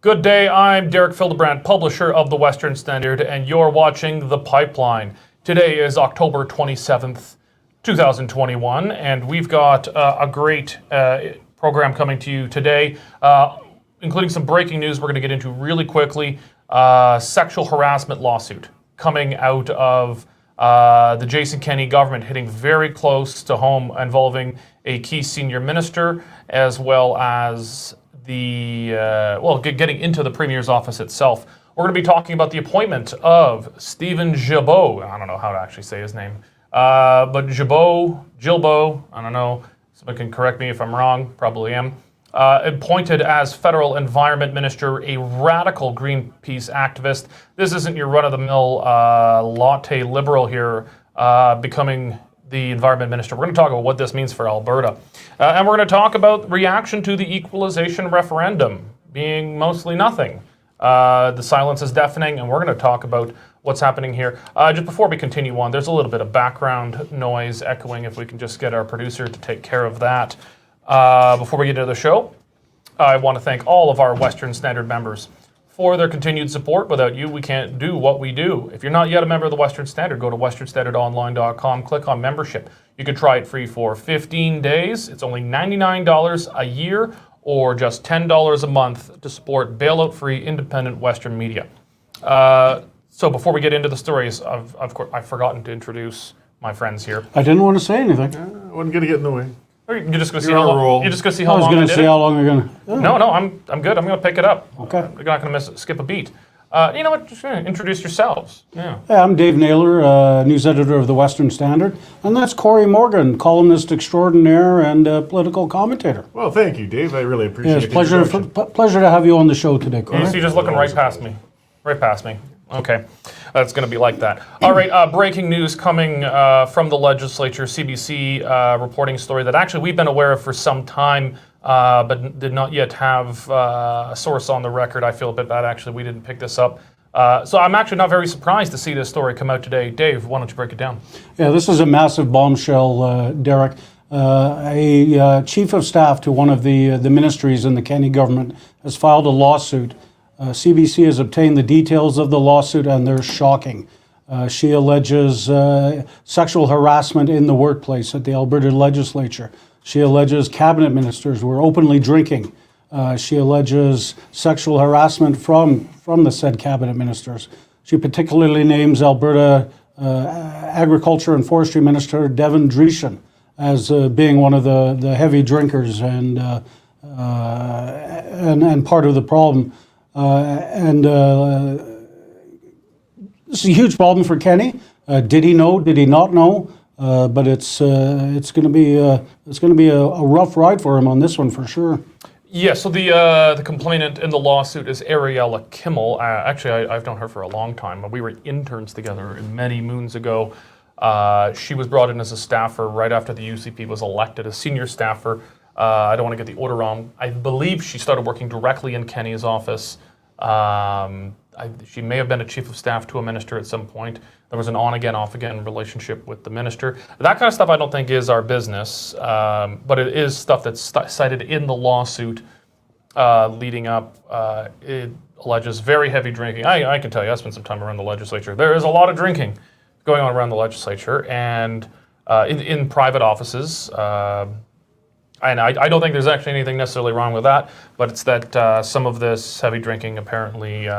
Good day, I'm Derek Fildebrand, publisher of the Western Standard, and you're watching The Pipeline. Today is October 27th, 2021, and we've got a great program coming to you today, including some breaking news we're going to get into really quickly. Sexual harassment lawsuit coming out of the Jason Kenney government, hitting very close to home, involving a key senior minister, as well as the, getting into the Premier's office itself. We're going to be talking about the appointment of Steven Guilbeault. I don't know how to actually say his name. But Guilbeault, I don't know. Someone can correct me if I'm wrong, probably am. Appointed as Federal Environment Minister, a radical Greenpeace activist. This isn't your run-of-the-mill latte liberal here becoming the Environment Minister. We're going to talk about what this means for Alberta. And we're going to talk about reaction to the Equalization referendum being mostly nothing. The silence is deafening, and we're going to talk about what's happening here. Just before we continue on, there's a little bit of background noise echoing. If we can just get our producer to take care of that. Before we get into the show, I want to thank all of our Western Standard members for their continued support. Without you, we can't do what we do. If you're not yet a member of the Western Standard, go to westernstandardonline.com, click on membership. You can try it free for 15 days. It's only $99 a year or just $10 a month to support bailout-free independent Western media. So before we get into the stories, of course, I've forgotten to introduce my friends here. I didn't want to say anything. I wasn't going to get in the way. You're just going to see how long. You're just going to see how long. I was going to see how long you're going to. No, I'm good. I'm going to pick it up. Okay. You're not going to skip a beat. You know what? Just introduce yourselves. Yeah. Hey, I'm Dave Naylor, news editor of the Western Standard, and that's Corey Morgan, columnist extraordinaire and political commentator. Well, thank you, Dave. I really appreciate it. It's a pleasure to have you on the show today, Corey. You're just looking right past me. Right past me. Okay. That's going to be like that. All right, breaking news coming from the legislature. CBC reporting a story that actually we've been aware of for some time, but did not yet have a source on the record. I feel a bit bad, actually. We didn't pick this up. So I'm actually not very surprised to see this story come out today. Dave, why don't you break it down? Yeah, this is a massive bombshell, Derek. A chief of staff to one of the ministries in the Kenney government has filed a lawsuit. CBC has obtained the details of the lawsuit, and they're shocking. She alleges sexual harassment in the workplace at the Alberta legislature. She alleges cabinet ministers were openly drinking. She alleges sexual harassment from the said cabinet ministers. She particularly names Alberta Agriculture and Forestry Minister Devin Dreeshen as being one of the heavy drinkers and part of the problem. This is a huge problem for Kenney. Did he know? Did he not know? But it's going to be a rough ride for him on this one for sure. Yeah. So the complainant in the lawsuit is Ariella Kimmel. Actually, I've known her for a long time. We were interns together many moons ago. She was brought in as a staffer right after the UCP was elected, a senior staffer. I don't want to get the order wrong. I believe she started working directly in Kenney's office. She may have been a chief of staff to a minister at some point. There was an on-again, off-again relationship with the minister. That kind of stuff I don't think is our business, but it is stuff that's cited in the lawsuit leading up. It alleges very heavy drinking. I can tell you, I spent some time around the legislature. There is a lot of drinking going on around the legislature and in private offices. And I don't think there's actually anything necessarily wrong with that, but it's that some of this heavy drinking apparently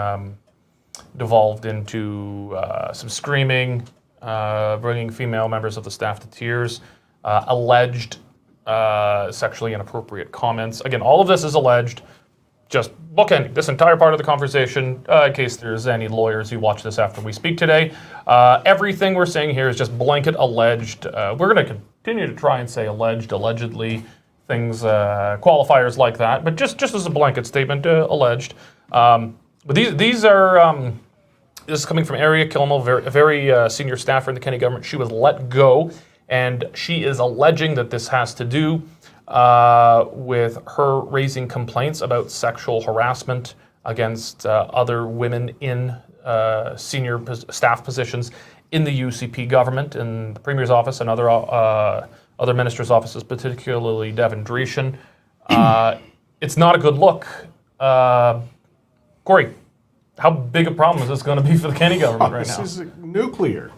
devolved into some screaming, bringing female members of the staff to tears, alleged sexually inappropriate comments. Again, all of this is alleged. Just bookending this entire part of the conversation in case there's any lawyers who watch this after we speak today. Everything we're saying here is just blanket alleged. We're going to continue to try and say alleged, allegedly, things, qualifiers like that, but just as a blanket statement, alleged. But these are, this is coming from Ariella Kimmel, a very senior staffer in the Kenney government. She was let go, and she is alleging that this has to do with her raising complaints about sexual harassment against other women in senior staff positions in the UCP government, in the Premier's office and other ministers' offices, particularly Devin Dreeshen. It's not a good look. Corey, how big a problem is this going to be for the Kenney government right now? This is nuclear.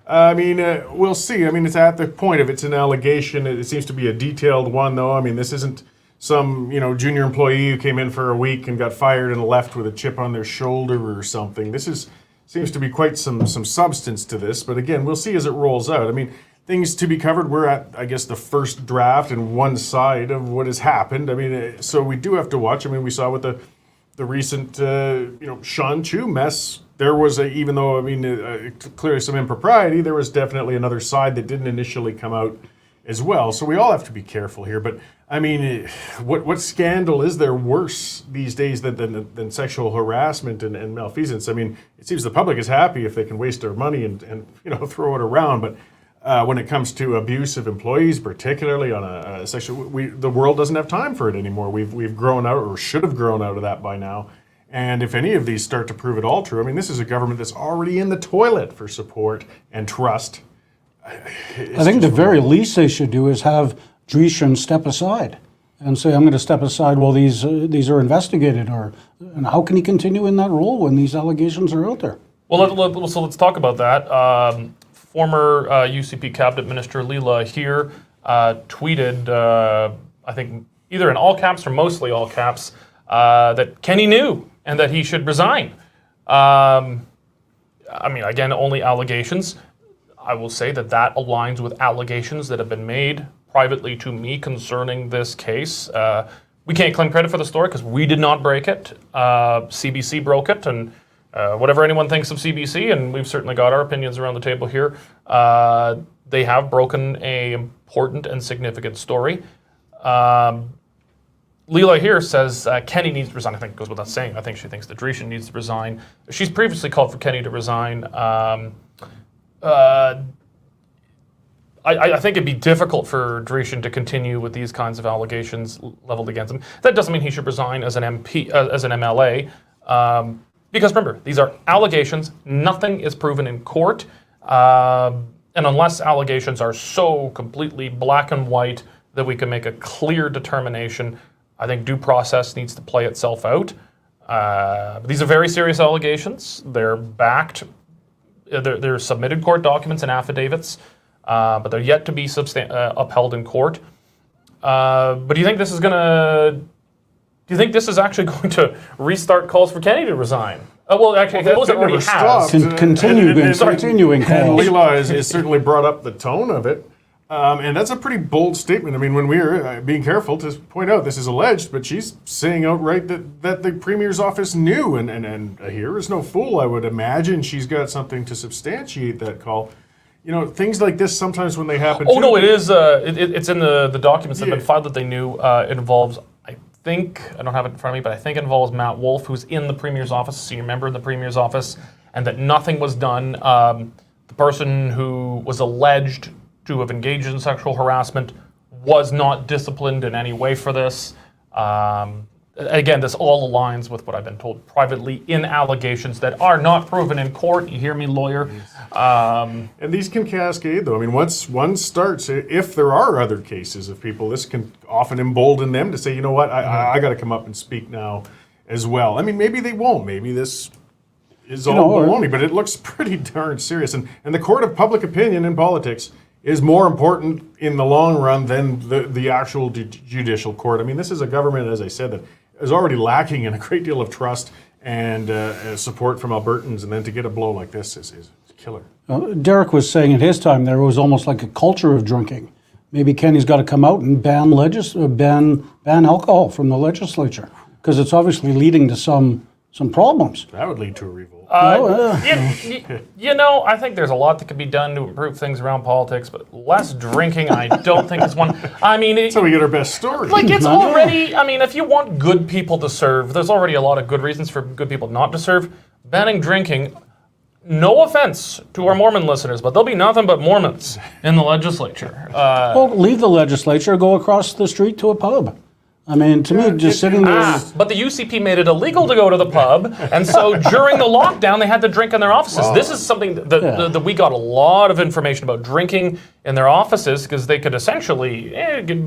I mean, we'll see. I mean, it's at the point of it's an allegation. It seems to be a detailed one, though. I mean, this isn't some junior employee who came in for a week and got fired and left with a chip on their shoulder or something. This seems to be quite some substance to this. But again, we'll see as it rolls out. I mean, things to be covered. We're at, I guess, the first draft and one side of what has happened. I mean, so we do have to watch. I mean, we saw with the recent Sean Chu mess. There was even though clearly some impropriety, there was definitely another side that didn't initially come out as well. So we all have to be careful here. But I mean, what scandal is there worse these days than sexual harassment and malfeasance? I mean, it seems the public is happy if they can waste their money and throw it around. But when it comes to abuse of employees, particularly on a sexual, the world doesn't have time for it anymore. We've grown out, or should have grown out of that by now. And if any of these start to prove it all true, I mean, this is a government that's already in the toilet for support and trust. I think the very least they should do is have Dreeshen step aside and say, I'm going to step aside while these are investigated. And how can he continue in that role when these allegations are out there? Well, so let's talk about that. Former UCP cabinet minister Leela here tweeted, I think either in all caps or mostly all caps, that Kenney knew and that he should resign. I mean, again, only allegations. I will say that aligns with allegations that have been made privately to me concerning this case. We can't claim credit for the story because we did not break it. CBC broke it, and whatever anyone thinks of CBC, and we've certainly got our opinions around the table here, they have broken an important and significant story. Leela here says Kenney needs to resign. I think it goes without saying. I think she thinks that Dreeshen needs to resign. She's previously called for Kenney to resign. I think it'd be difficult for Dreeshen to continue with these kinds of allegations leveled against him. That doesn't mean he should resign as an MP, as an MLA. Because remember, these are allegations. Nothing is proven in court. And unless allegations are so completely black and white that we can make a clear determination, I think due process needs to play itself out. These are very serious allegations. They're backed. They're submitted court documents and affidavits, but they're yet to be upheld in court. But do you think this is actually going to restart calls for Kenney to resign? Well, actually, it already has. Continuing And calls. Leela has certainly brought up the tone of it. And that's a pretty bold statement. I mean, when we're being careful to point out this is alleged, but she's saying outright that the Premier's office knew. And here is no fool. I would imagine she's got something to substantiate that call. Things like this sometimes when they happen. Oh, no, it is. It's in the documents that have been filed that they knew. It involves, I don't have it in front of me, but I think it involves Matt Wolf, who's in the Premier's office, a senior member in the Premier's office, and that nothing was done. The person who was alleged to have engaged in sexual harassment was not disciplined in any way for this. Again, this all aligns with what I've been told privately in allegations that are not proven in court. You hear me, lawyer? And these can cascade, though. I mean, once one starts, if there are other cases of people, this can often embolden them to say, you know what, I got to come up and speak now as well. I mean, maybe they won't. Maybe this is all baloney, but it looks pretty darn serious. And the court of public opinion in politics is more important in the long run than the actual judicial court. I mean, this is a government, as I said, that is already lacking in a great deal of trust and support from Albertans, and then to get a blow like this is killer. Derek was saying at his time there was almost like a culture of drinking. Maybe Kenney's got to come out and ban alcohol from the legislature, because it's obviously leading to some problems. That would lead to a revolt. I think there's a lot that could be done to improve things around politics, but less drinking, I don't think is one. I mean, that's how we get our best story. Like, it's already, I mean, if you want good people to serve, there's already a lot of good reasons for good people not to serve. Banning drinking, no offense to our Mormon listeners, but there'll be nothing but Mormons in the legislature. Well, leave the legislature, go across the street to a pub. I mean, to me, just sitting there... But the UCP made it illegal to go to the pub, and so during the lockdown, they had to drink in their offices. Wow. This is something that we got a lot of information about drinking in their offices, because they could essentially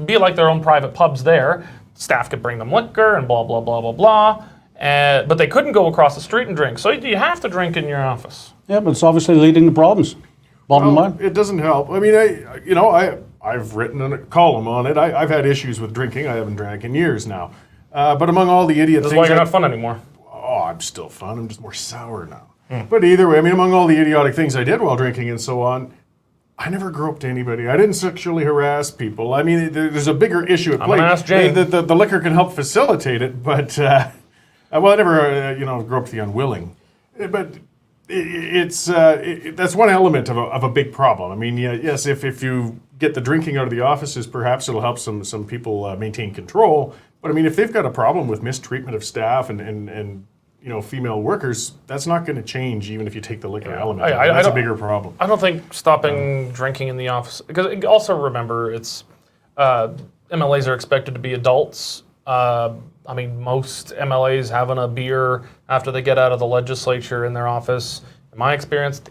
be like their own private pubs there. Staff could bring them liquor and blah, blah, blah, blah, blah. but they couldn't go across the street and drink. So you have to drink in your office. Yeah, but it's obviously leading to problems. Bottom line. It doesn't help. I mean, I've written a column on it. I've had issues with drinking. I haven't drank in years now. But among all the idiot This is things, why you're not fun anymore. oh, I'm still fun. I'm just more sour now. But either way, I mean, among all the idiotic things I did while drinking and so on, I never groped anybody. I didn't sexually harass people. I mean, there's a bigger issue at play. gonna ask Jane. The liquor can help facilitate it, but well, I never groped the unwilling. But that's one element of a big problem. I mean, yes, if you get the drinking out of the offices, perhaps it'll help some people maintain control. But I mean, if they've got a problem with mistreatment of staff and female workers, that's not going to change even if you take the liquor element. That's a bigger problem. I don't think stopping drinking in the office, because also remember, it's MLAs are expected to be adults. I mean, most MLAs having a beer after they get out of the legislature in their office. In my experience,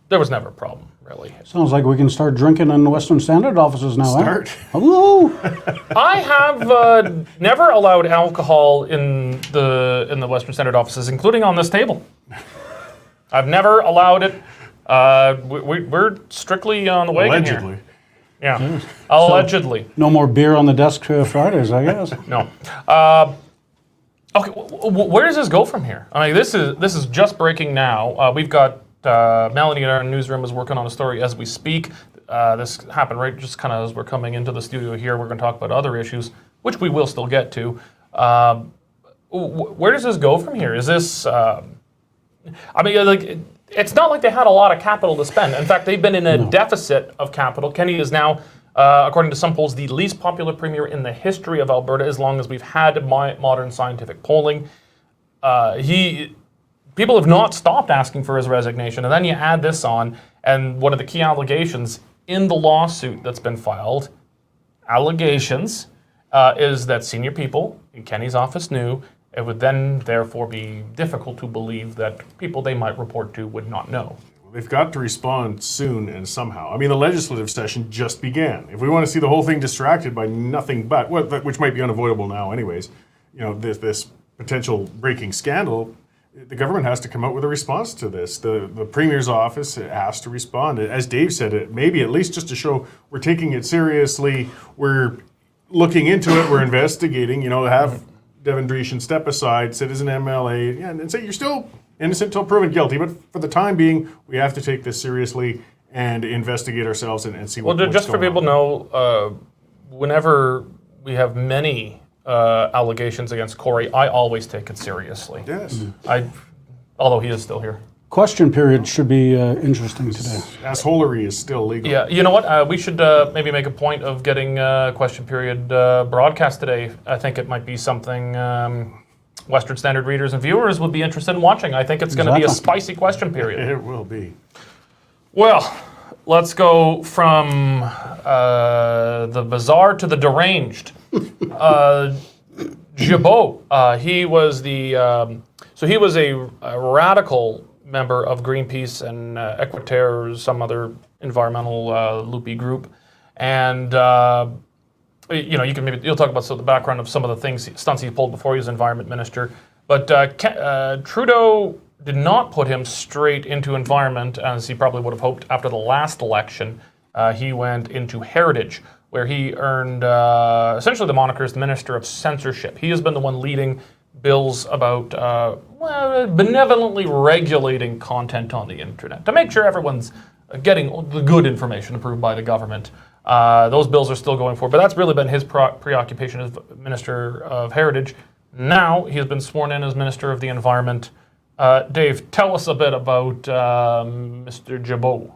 there was never a problem, really. Sounds like we can start drinking in the Western Standard offices now. Start. Hello. I have never allowed alcohol in the Western Standard offices, including on this table. I've never allowed it. We're strictly on the wagon Allegedly. here. Yeah, allegedly. No more beer on the desk Fridays, I guess. No. Okay, where does this go from here? I mean, this is just breaking now. We've got Melanie in our newsroom is working on a story as we speak. This happened right just kind of as we're coming into the studio here. We're going to talk about other issues, which we will still get to. Where does this go from here? Is this? I mean, like. It's not like they had a lot of capital to spend. In fact, they've been in a deficit of capital. Kenny is now, according to some polls, the least popular premier in the history of Alberta as long as we've had modern scientific polling. People have not stopped asking for his resignation. And then you add this on, and one of the key allegations in the lawsuit that's been filed, is that senior people in Kenny's office knew. It would then, therefore, be difficult to believe that people they might report to would not know. They've got to respond soon and somehow. I mean, the legislative session just began. If we want to see the whole thing distracted by nothing but, which might be unavoidable now anyways, this potential breaking scandal, the government has to come out with a response to this. The Premier's office has to respond. As Dave said, it maybe at least just to show we're taking it seriously, we're looking into it, we're investigating, have Devin Dreeshen step aside, citizen MLA, and say you're still innocent until proven guilty. But for the time being, we have to take this seriously and investigate ourselves and see what's going on. Well, just for people to know, whenever we have many allegations against Corey, I always take it seriously. Yes. Although he is still here. Question period should be interesting today. Assholery is still legal. Yeah, you know what? We should maybe make a point of getting question period broadcast today. I think it might be something Western Standard readers and viewers would be interested in watching. I think it's going to be a spicy question period. It will be. Well, let's go from the bizarre to the deranged. Gibault, he was he was a radical member of Greenpeace and Equiterre, some other environmental loopy group, and you'll talk about the background of some of the stunts he pulled before he was environment minister. But Trudeau did not put him straight into environment as he probably would have hoped after the last election. He went into heritage, where he earned essentially the moniker as the Minister of Censorship. He has been the one leading bills about benevolently regulating content on the internet to make sure everyone's getting the good information approved by the government. Those bills are still going forward, but that's really been his preoccupation as Minister of Heritage. Now he has been sworn in as Minister of the Environment. Dave, tell us a bit about Mr. Gibault.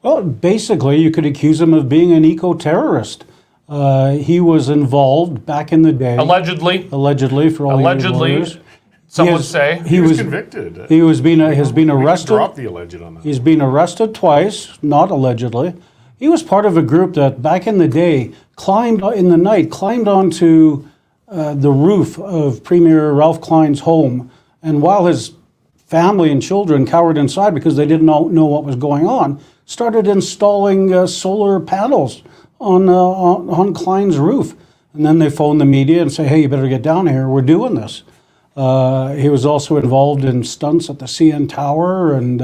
Well, basically, you could accuse him of being an eco-terrorist. He was involved back in the day. Allegedly, for all years. Some would say he was convicted. He has been arrested. Drop the alleged on that. He's been arrested twice, not allegedly. He was part of a group that back in the day climbed onto the roof of Premier Ralph Klein's home, and while his family and children cowered inside because they didn't know what was going on, started installing solar panels on Klein's roof. And then they phoned the media and say, hey, you better get down here, we're doing this. He was also involved in stunts at the CN Tower and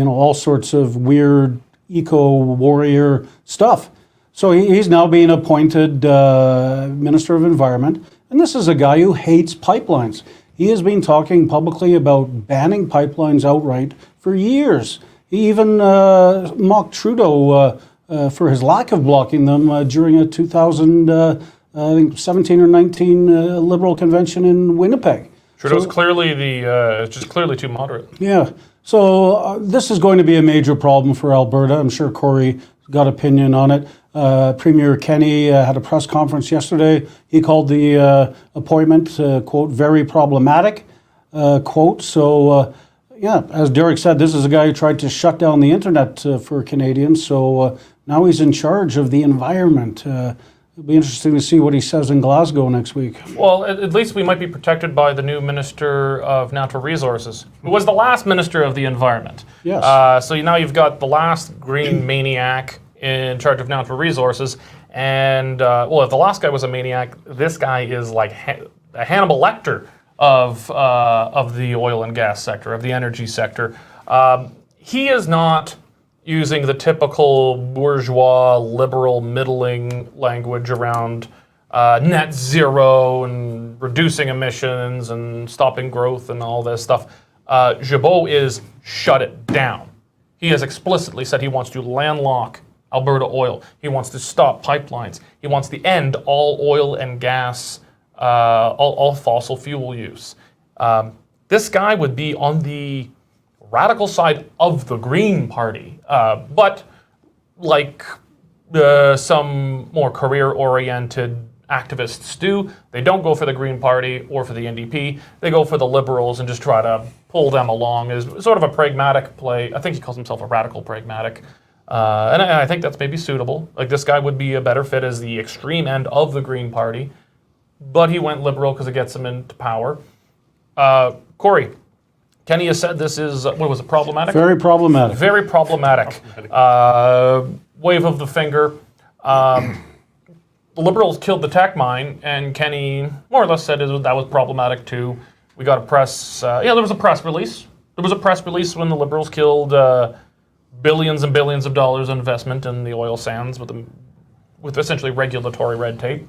all sorts of weird eco-warrior stuff. So he's now being appointed Minister of Environment. And this is a guy who hates pipelines. He has been talking publicly about banning pipelines outright for years. He even mocked Trudeau for his lack of blocking them during a 2017 or 19 Liberal convention in Winnipeg. Trudeau's clearly just clearly too moderate. Yeah. So this is going to be a major problem for Alberta. I'm sure Corey got opinion on it. Premier Kenney had a press conference yesterday. He called the appointment, quote, very problematic, quote. So, as Derek said, this is a guy who tried to shut down the internet for Canadians. So now he's in charge of the environment. It'll be interesting to see what he says in Glasgow next week. Well, at least we might be protected by the new Minister of Natural Resources, who was the last Minister of the Environment. Yes. So now you've got the last green maniac in charge of natural resources. And, if the last guy was a maniac, this guy is like a Hannibal Lecter of the oil and gas sector, of the energy sector. He is not using the typical bourgeois, liberal, middling language around net zero and reducing emissions and stopping growth and all this stuff. Gibault is shut it down. He has explicitly said he wants to landlock Alberta oil. He wants to stop pipelines. He wants to end all oil and gas, all fossil fuel use. This guy would be on the radical side of the Green Party, but like some more career-oriented activists do, they don't go for the Green Party or for the NDP. They go for the Liberals and just try to pull them along as sort of a pragmatic play. I think he calls himself a radical pragmatic. And I think that's maybe suitable. Like, this guy would be a better fit as the extreme end of the Green Party, but he went Liberal because it gets him into power. Corey, Kenney has said this is, what was it, problematic? Very problematic. Very problematic. Wave of the finger. The Liberals killed the tech mine, and Kenney more or less said that was problematic too. We got a press, there was a press release. There was a press release when the Liberals killed billions and billions of dollars in investment in the oil sands with essentially regulatory red tape.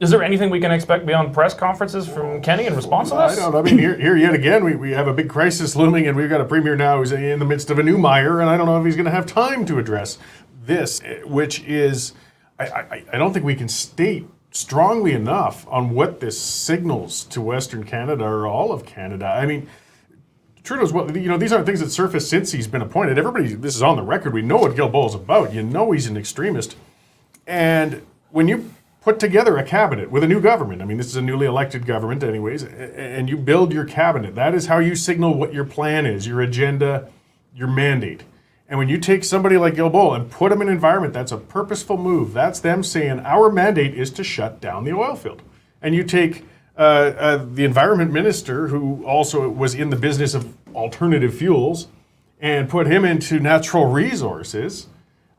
Is there anything we can expect beyond press conferences from Kenney in response to this? I don't. I mean, here yet again, we have a big crisis looming, and we've got a premier now who's in the midst of a new mire, and I don't know if he's going to have time to address this, which is, I don't think we can state strongly enough on what this signals to Western Canada or all of Canada. I mean, Trudeau's, these aren't things that surfaced since he's been appointed. This is on the record. We know what Guilbeault's about. You know he's an extremist. And when you put together a cabinet with a new government, I mean, this is a newly elected government anyways, and you build your cabinet, that is how you signal what your plan is, your agenda, your mandate. And when you take somebody like Guilbeault and put him in an environment, that's a purposeful move. That's them saying, our mandate is to shut down the oil field. And you take the environment minister, who also was in the business of alternative fuels, and put him into natural resources.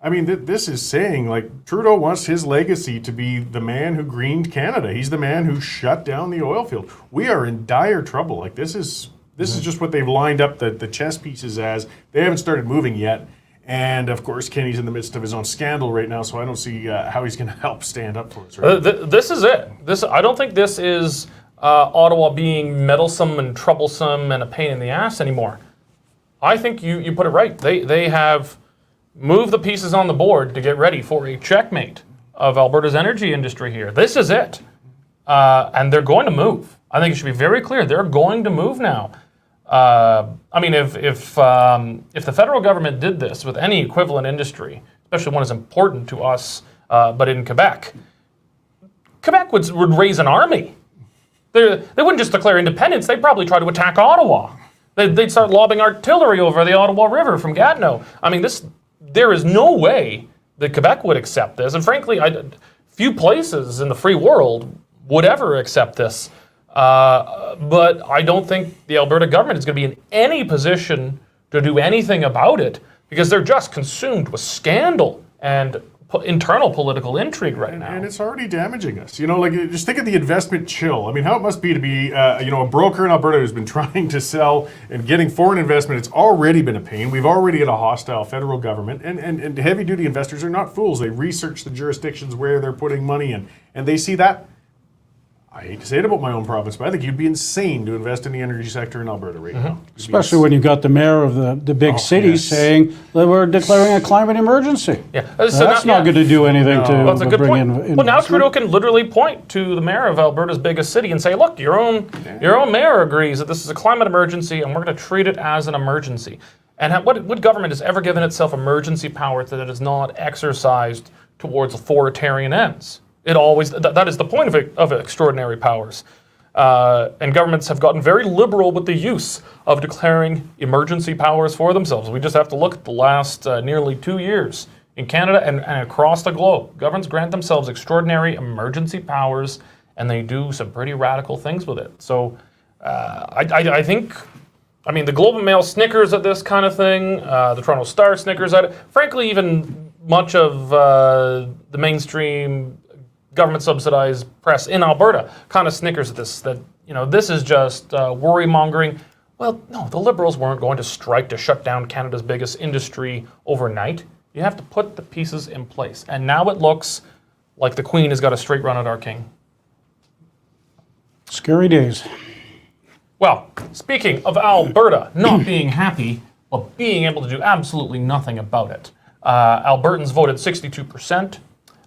I mean, this is saying, like, Trudeau wants his legacy to be the man who greened Canada. He's the man who shut down the oil field. We are in dire trouble. Like, this is just what they've lined up the chess pieces as. They haven't started moving yet. And, of course, Kenney's in the midst of his own scandal right now, so I don't see how he's going to help stand up for us. Right? This is it. I don't think this is Ottawa being meddlesome and troublesome and a pain in the ass anymore. I think you put it right. They have moved the pieces on the board to get ready for a checkmate of Alberta's energy industry here. This is it. And they're going to move. I think it should be very clear. They're going to move now. I mean, if the federal government did this with any equivalent industry, especially one as important to us, but in Quebec would raise an army. They wouldn't just declare independence. They'd probably try to attack Ottawa. They'd start lobbing artillery over the Ottawa River from Gatineau. I mean, there is no way that Quebec would accept this. And frankly, few places in the free world would ever accept this. But I don't think the Alberta government is going to be in any position to do anything about it because they're just consumed with scandal and internal political intrigue right now. And it's already damaging us. You know, like, just think of the investment chill. I mean, how it must be to be, you know, a broker in Alberta who's been trying to sell and getting foreign investment. It's already been a pain. We've already got a hostile federal government. And heavy-duty investors are not fools. They research the jurisdictions where they're putting money in. And they see that. I hate to say it about my own province, but I think you'd be insane to invest in the energy sector in Alberta right now. Especially when you've got the mayor of the big city saying that we're declaring a climate emergency. Yeah, That's not going to do anything to that's a good bring point. in Well, now investment. Trudeau can literally point to the mayor of Alberta's biggest city and say, look, your own mayor agrees that this is a climate emergency and we're going to treat it as an emergency. And what government has ever given itself emergency power that it is not exercised towards authoritarian ends? It always, that is the point of extraordinary powers. And governments have gotten very liberal with the use of declaring emergency powers for themselves. We just have to look at the last nearly 2 years in Canada and across the globe. Governments grant themselves extraordinary emergency powers, and they do some pretty radical things with it. So I think, I mean, the Globe and Mail snickers at this kind of thing. The Toronto Star snickers at it. Frankly, even much of the mainstream government-subsidized press in Alberta kind of snickers at this, that, you know, this is just worry-mongering. Well, no, the Liberals weren't going to strike to shut down Canada's biggest industry overnight. You have to put the pieces in place. And now it looks like the Queen has got a straight run at our King. Scary days. Well, speaking of Alberta not being happy, but being able to do absolutely nothing about it, Albertans voted 62%.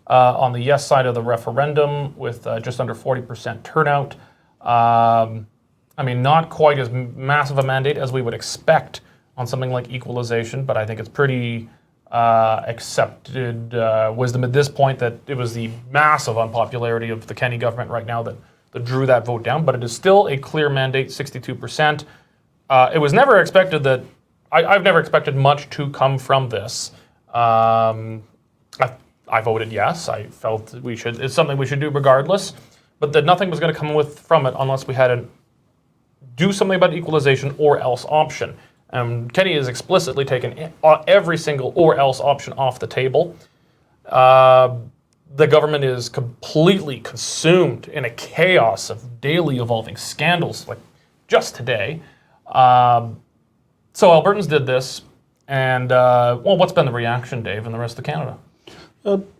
On the yes side of the referendum with just under 40% turnout. I mean, not quite as massive a mandate as we would expect on something like equalization, but I think it's pretty accepted wisdom at this point that it was the massive unpopularity of the Kenney government right now that drew that vote down, but it is still a clear mandate, 62%. It was never expected that, I've never expected much to come from this. I voted yes. I felt that it's something we should do regardless, but that nothing was going to come from it unless we had to do something about equalization or else option. Kenney has explicitly taken every single or else option off the table. The government is completely consumed in a chaos of daily evolving scandals, like just today. So Albertans did this, and well, what's been the reaction, Dave, and the rest of Canada?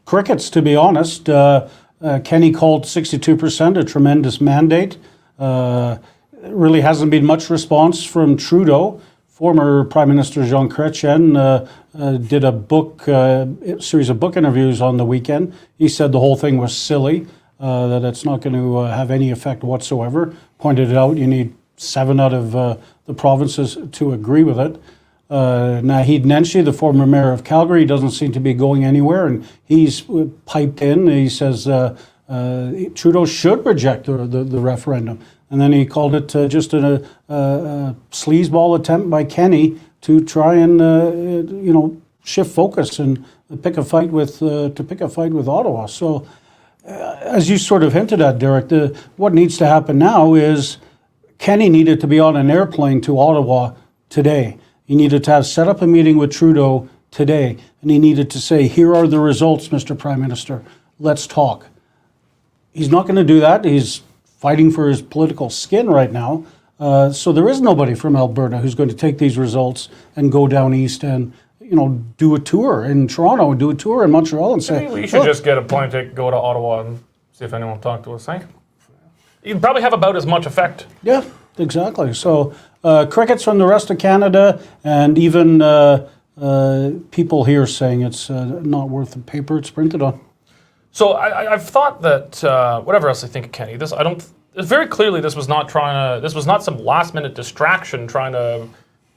Crickets, to be honest. Kenney called 62% a tremendous mandate. Really hasn't been much response from Trudeau. Former Prime Minister Jean Chrétien did a series of book interviews on the weekend. He said the whole thing was silly, that it's not going to have any effect whatsoever. Pointed it out, you need 7 out of the provinces to agree with it. Naheed Nenshi, the former mayor of Calgary, doesn't seem to be going anywhere, and he's piped in. He says Trudeau should reject the referendum. And then he called it just a sleazeball attempt by Kenney to try and shift focus and pick a fight with Ottawa. So, as you sort of hinted at, Derek, what needs to happen now is Kenney needed to be on an airplane to Ottawa today. He needed to set up a meeting with Trudeau today, and he needed to say, here are the results, Mr. Prime Minister. Let's talk. He's not going to do that. He's fighting for his political skin right now. So there is nobody from Alberta who's going to take these results and go down east and do a tour in Toronto and do a tour in Montreal and say, maybe we should just get a plane ticket, go to Ottawa and see if anyone will talk to us, eh? You'd probably have about as much effect. Yeah, exactly. So crickets from the rest of Canada, and even people here saying it's not worth the paper it's printed on. So I've thought that whatever else I think of Kenney, very clearly this was not some last minute distraction trying to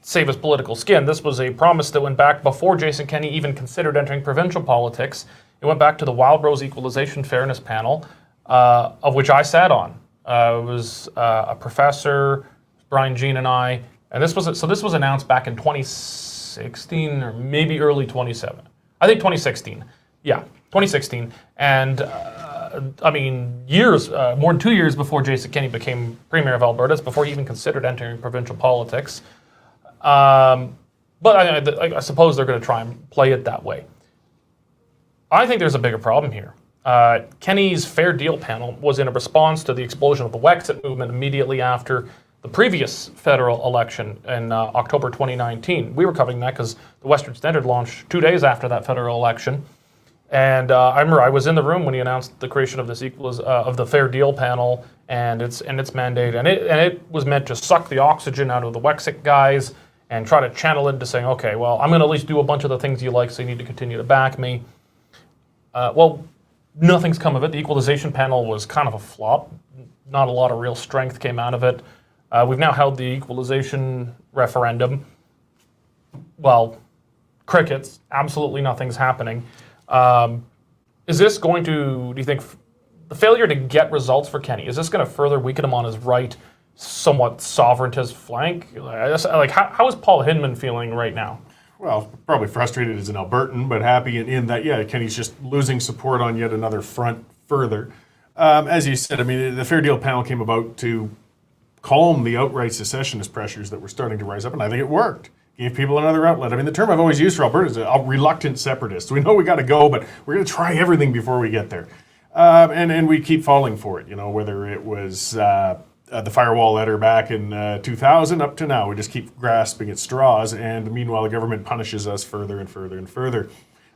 save his political skin. This was a promise that went back before Jason Kenney even considered entering provincial politics. It went back to the Wildrose Equalization Fairness Panel, of which I sat on. It was a professor, Brian Jean and I, and this was announced back in 2016 or maybe early 2017. I think 2016. Yeah, 2016. And I mean, more than 2 years before Jason Kenney became Premier of Alberta, it's before he even considered entering provincial politics. But I suppose they're going to try and play it that way. I think there's a bigger problem here. Kenny's Fair Deal panel was in a response to the explosion of the Wexit movement immediately after the previous federal election in October 2019. We were covering that because the Western Standard launched 2 days after that federal election. And I remember I was in the room when he announced the creation of this of the Fair Deal panel and its mandate, and it was meant to suck the oxygen out of the Wexit guys and try to channel into saying, okay, well, I'm going to at least do a bunch of the things you like, so you need to continue to back me. Well, nothing's come of it. The Equalization panel was kind of a flop. Not a lot of real strength came out of it. We've now held the Equalization referendum. Well, crickets. Absolutely nothing's happening. Is this going to, do you think, the failure to get results for Kenny, is this going to further weaken him on his right, somewhat sovereigntist flank? Like, how is Paul Hinman feeling right now? Well, probably frustrated as an Albertan, but happy in that, yeah, Kenny's just losing support on yet another front further. As you said, I mean, the Fair Deal panel came about to calm the outright secessionist pressures that were starting to rise up, and I think it worked. Gave people another outlet. I mean, the term I've always used for Alberta is a reluctant separatist. We know we got to go, but we're going to try everything before we get there. And we keep falling for it, you know, whether it was the firewall letter back in 2000 up to now. We just keep grasping at straws, and meanwhile the government punishes us further and further and further.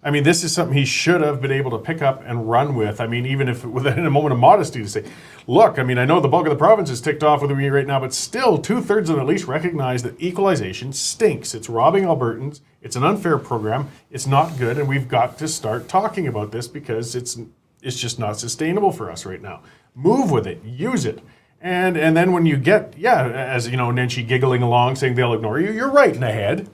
I mean, this is something he should have been able to pick up and run with. I mean, even if within a moment of modesty to say, look, I mean, I know the bulk of the province is ticked off with me right now, but still 2/3 of them at least recognize that equalization stinks. It's robbing Albertans. It's an unfair program. It's not good, and we've got to start talking about this because it's just not sustainable for us right now. Move with it. Use it. And then when you get, as you know, Nenshi giggling along saying they'll ignore you, you're right in the head.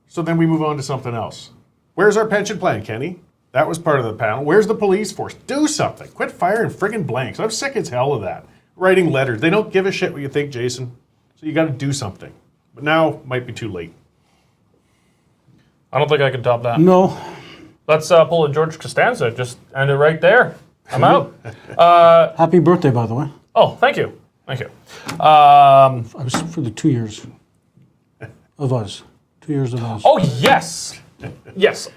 So then we move on to something else. Where's our pension plan, Kenny? That was part of the panel. Where's the police force? Do something. Quit firing friggin' blanks. I'm sick as hell of that. Writing letters. They don't give a shit what you think, Jason. So you got to do something. But now might be too late. I don't think I can top that. No. Let's pull a George Costanza. Just end it right there. I'm out. Happy birthday, by the way. Oh, thank you. Thank you. I was for the 2 years of us. 2 years of us. Oh, yes. Yes.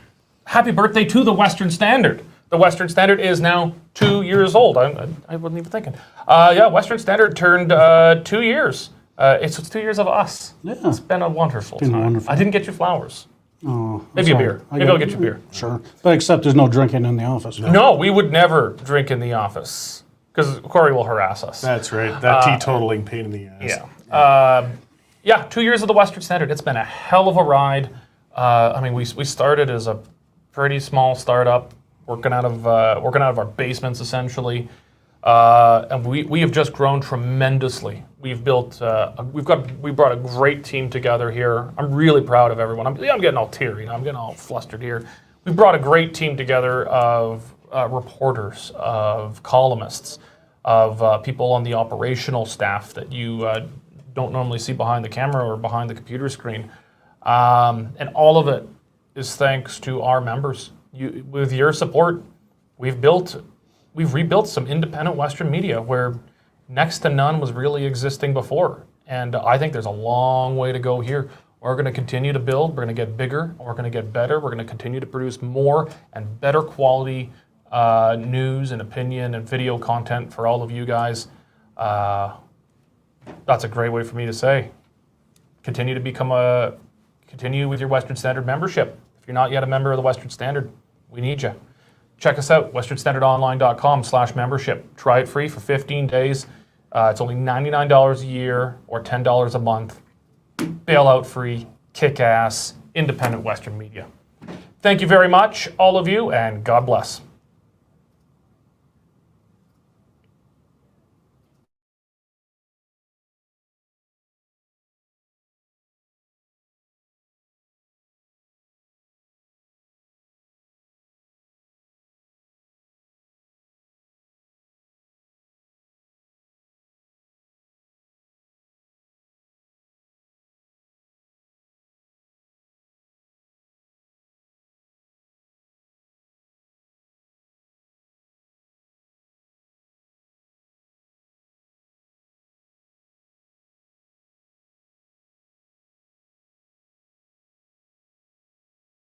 Happy birthday to the Western Standard. The Western Standard is now 2 years old. I wasn't even thinking. Western Standard turned 2 years. It's 2 years of us. Yeah. It's been a wonderful time. Wonderful. I didn't get you flowers. Oh, Maybe a beer. Maybe I'll get you a beer. Sure. But except there's no drinking in the office. No, we would never drink in the office because Corey will harass us. That's right. That teetotaling pain in the ass. Yeah. 2 years of the Western Standard. It's been a hell of a ride. I mean, we started as a pretty small startup, working out of our basements essentially, and we have just grown tremendously. We've built, we brought a great team together here. I'm really proud of everyone. I'm getting all teary, I'm getting all flustered here. We brought a great team together of reporters, of columnists, of people on the operational staff that you don't normally see behind the camera or behind the computer screen. And all of it is thanks to our members. With your support, we've rebuilt some independent Western media where next to none was really existing before. And I think there's a long way to go here. We're going to continue to build. We're going to get bigger. We're going to get better. We're going to continue to produce more and better quality news and opinion and video content for all of you guys. That's a great way for me to say. Continue with your Western Standard membership. If you're not yet a member of the Western Standard, we need you. Check us out, westernstandardonline.com/membership. Try it free for 15 days. It's only $99 a year or $10 a month. Bailout free, kick-ass, independent Western media. Thank you very much, all of you, and God bless.